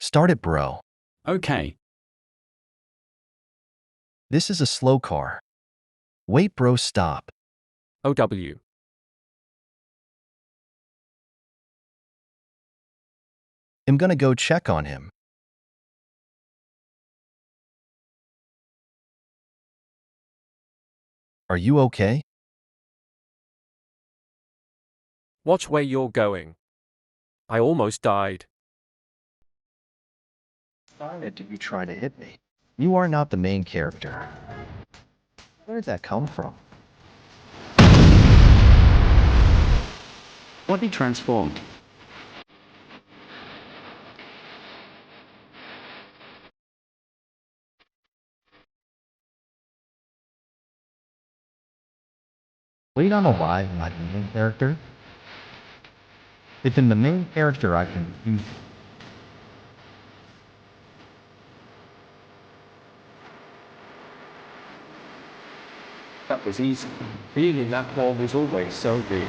Start it, bro. Okay. This is a slow car. Wait, bro, stop. OW. I'm gonna go check on him. Are you okay? Watch where you're going. I almost died. Why did you try to hit me? You are not the main character. Where did that come from? Body transformed. Wait on a lie, not the main character? If in the main character I can use That was easy. Feeling that ball was always so big.